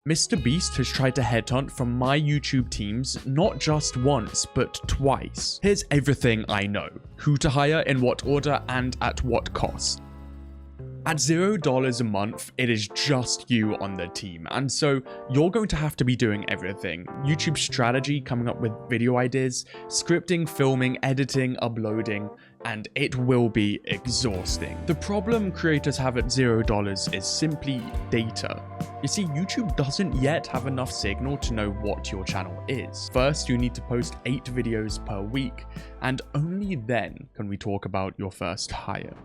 MrBeast has tried to headhunt from my YouTube teams not just once, but twice. Here's everything I know: who to hire, in what order, and at what cost. At $0 a month, it is just you on the team, and so you're going to have to be doing everything. YouTube strategy, coming up with video ideas, scripting, filming, editing, uploading, and it will be exhausting. The problem creators have at $0 is simply data. You see, YouTube doesn't yet have enough signal to know what your channel is. First, you need to post 8 videos per week, and only then can we talk about your first hire.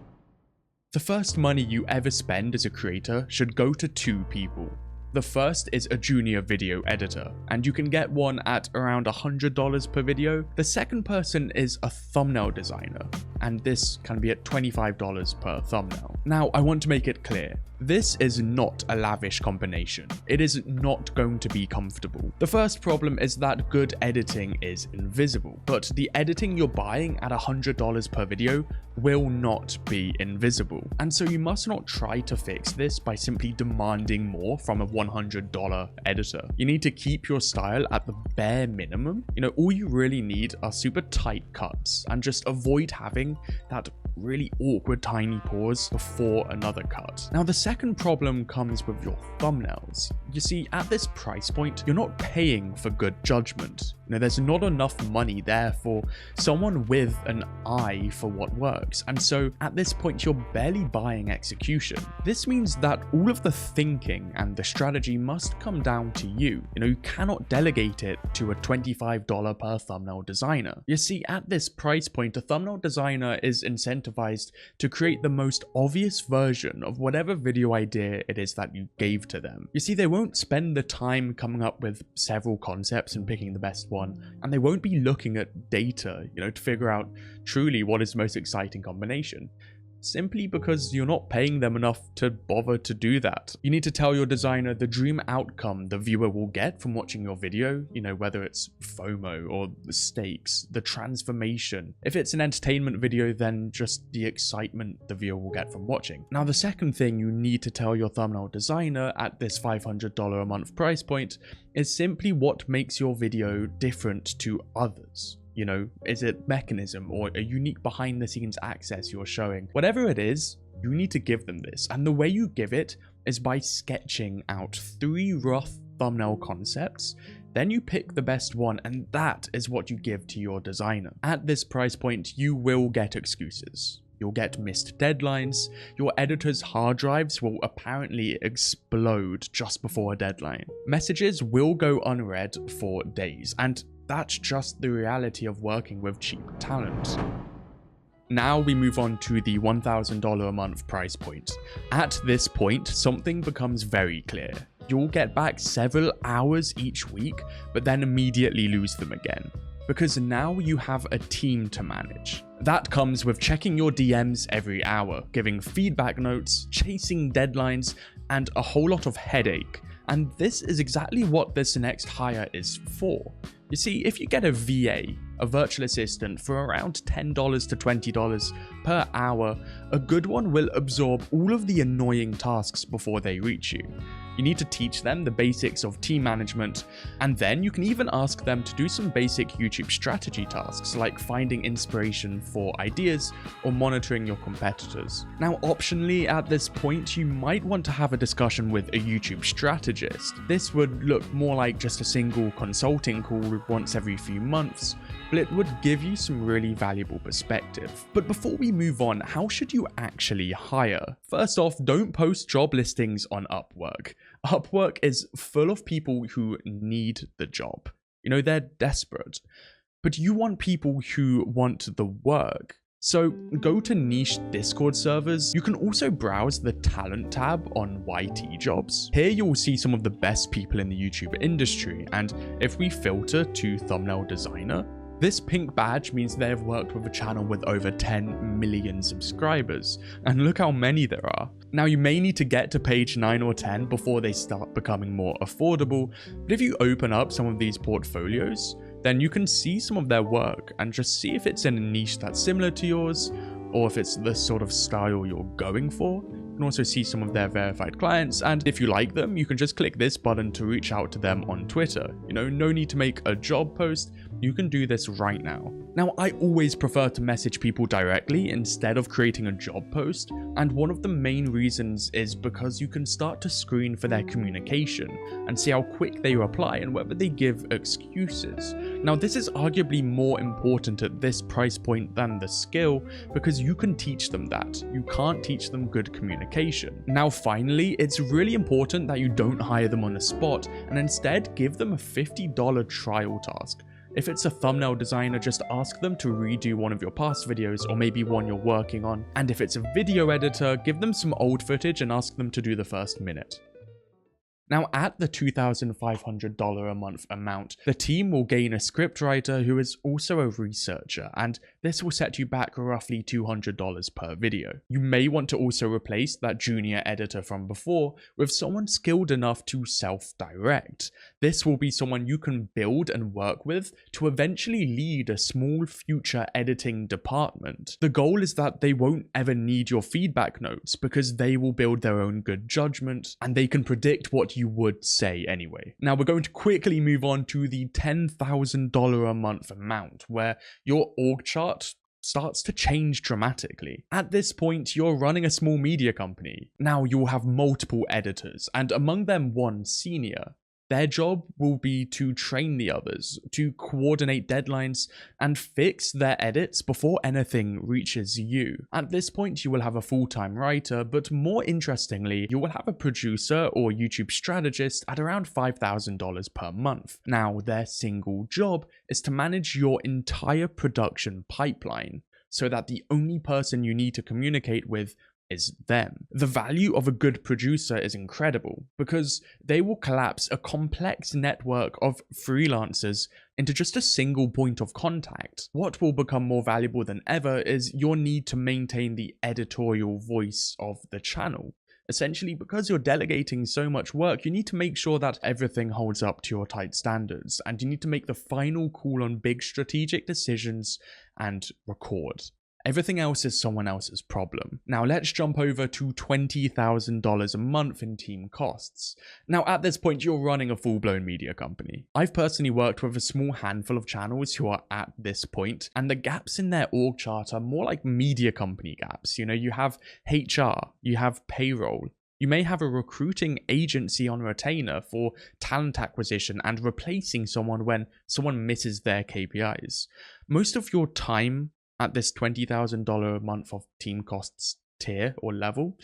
The first money you ever spend as a creator should go to 2 people. The first is a junior video editor, and you can get one at around $100 per video. The second person is a thumbnail designer, and this can be at $25 per thumbnail. Now, I want to make it clear, this is not a lavish combination. It is not going to be comfortable. The first problem is that good editing is invisible, but the editing you're buying at $100 per video will not be invisible. And so you must not try to fix this by simply demanding more from a $100 editor. You need to keep your style at the bare minimum. All you really need are super tight cuts, and just avoid having that really awkward tiny pause before another cut. Now, the second problem comes with your thumbnails. You see, at this price point, you're not paying for good judgment. There's not enough money there for someone with an eye for what works, and so at this point you're barely buying execution. This means that all of the thinking and the strategy must come down to you. You cannot delegate it to a $25 per thumbnail designer. You see, at this price point, a thumbnail designer is incentivized to create the most obvious version of whatever video idea it is that you gave to them. You see, they won't spend the time coming up with several concepts and picking the best one, and they won't be looking at data, to figure out truly what is the most exciting combination, simply because you're not paying them enough to bother to do that. You need to tell your designer the dream outcome the viewer will get from watching your video, whether it's FOMO or the stakes, the transformation. If it's an entertainment video, then just the excitement the viewer will get from watching. Now, the second thing you need to tell your thumbnail designer at this $500 a month price point is simply what makes your video different to others. Is it mechanism or a unique behind the scenes access you're showing? Whatever it is, you need to give them this. And the way you give it is by sketching out 3 rough thumbnail concepts. Then you pick the best one, and that is what you give to your designer. At this price point, you will get excuses. You'll get missed deadlines. Your editor's hard drives will apparently explode just before a deadline. Messages will go unread for days, and that's just the reality of working with cheap talent. Now we move on to the $1,000 a month price point. At this point, something becomes very clear. You'll get back several hours each week, but then immediately lose them again, because now you have a team to manage. That comes with checking your DMs every hour, giving feedback notes, chasing deadlines, and a whole lot of headache. And this is exactly what this next hire is for. You see, if you get a VA, a virtual assistant, for around $10 to $20 per hour, a good one will absorb all of the annoying tasks before they reach you. You need to teach them the basics of team management, and then you can even ask them to do some basic YouTube strategy tasks like finding inspiration for ideas or monitoring your competitors. Now, optionally, at this point, you might want to have a discussion with a YouTube strategist. This would look more like just a single consulting call once every few months, but it would give you some really valuable perspective. But before we move on, how should you actually hire? First off, don't post job listings on Upwork. Upwork is full of people who need the job. They're desperate. But you want people who want the work. So go to niche Discord servers. You can also browse the talent tab on YT jobs. Here you'll see some of the best people in the YouTube industry. And if we filter to thumbnail designer, this pink badge means they have worked with a channel with over 10 million subscribers, and look how many there are. Now, you may need to get to page 9 or 10 before they start becoming more affordable, but if you open up some of these portfolios, then you can see some of their work and just see if it's in a niche that's similar to yours, or if it's the sort of style you're going for. You can also see some of their verified clients, and if you like them, you can just click this button to reach out to them on Twitter. You know, no need to make a job post. You can do this right now. Now, I always prefer to message people directly instead of creating a job post, and one of the main reasons is because you can start to screen for their communication and see how quick they reply and whether they give excuses. Now, this is arguably more important at this price point than the skill, because you can teach them that. You can't teach them good communication. Now, finally, it's really important that you don't hire them on the spot and instead give them a $50 trial task. If it's a thumbnail designer, just ask them to redo one of your past videos or maybe one you're working on. And if it's a video editor, give them some old footage and ask them to do the first minute. Now, at the $2,500 a month amount, the team will gain a scriptwriter who is also a researcher, and this will set you back roughly $200 per video. You may want to also replace that junior editor from before with someone skilled enough to self-direct. This will be someone you can build and work with to eventually lead a small future editing department. The goal is that they won't ever need your feedback notes because they will build their own good judgment and they can predict what you would say anyway. Now we're going to quickly move on to the $10,000 a month amount, where your org chart starts to change dramatically. At this point, you're running a small media company. Now you'll have multiple editors, and among them one senior. Their job will be to train the others, to coordinate deadlines, and fix their edits before anything reaches you. At this point, you will have a full-time writer, but more interestingly, you will have a producer or YouTube strategist at around $5,000 per month. Now, their single job is to manage your entire production pipeline, so that the only person you need to communicate with is them. The value of a good producer is incredible because they will collapse a complex network of freelancers into just a single point of contact. What will become more valuable than ever is your need to maintain the editorial voice of the channel. Essentially, because you're delegating so much work, you need to make sure that everything holds up to your tight standards, and you need to make the final call on big strategic decisions and record. Everything else is someone else's problem. Now let's jump over to $20,000 a month in team costs. Now at this point, you're running a full-blown media company. I've personally worked with a small handful of channels who are at this point, and the gaps in their org chart are more like media company gaps. You know, you have HR, you have payroll, you may have a recruiting agency on retainer for talent acquisition and replacing someone when someone misses their KPIs. Most of your time at this $20,000 a month of team costs tier or level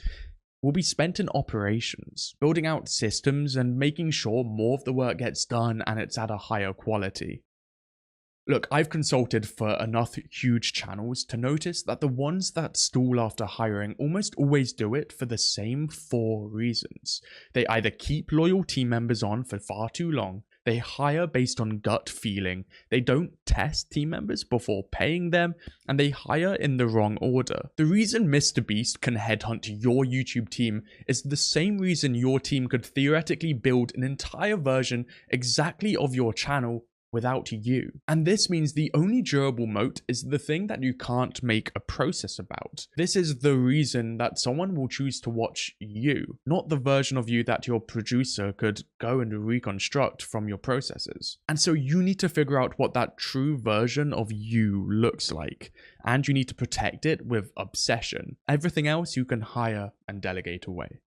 will be spent in operations, building out systems and making sure more of the work gets done and it's at a higher quality. Look, I've consulted for enough huge channels to notice that the ones that stall after hiring almost always do it for the same 4 reasons. They either keep loyal team members on for far too long, they hire based on gut feeling, they don't test team members before paying them, and they hire in the wrong order. The reason MrBeast can headhunt your YouTube team is the same reason your team could theoretically build an entire version exactly of your channel without you. And this means the only durable moat is the thing that you can't make a process about. This is the reason that someone will choose to watch you, not the version of you that your producer could go and reconstruct from your processes. And so you need to figure out what that true version of you looks like, and you need to protect it with obsession. Everything else you can hire and delegate away.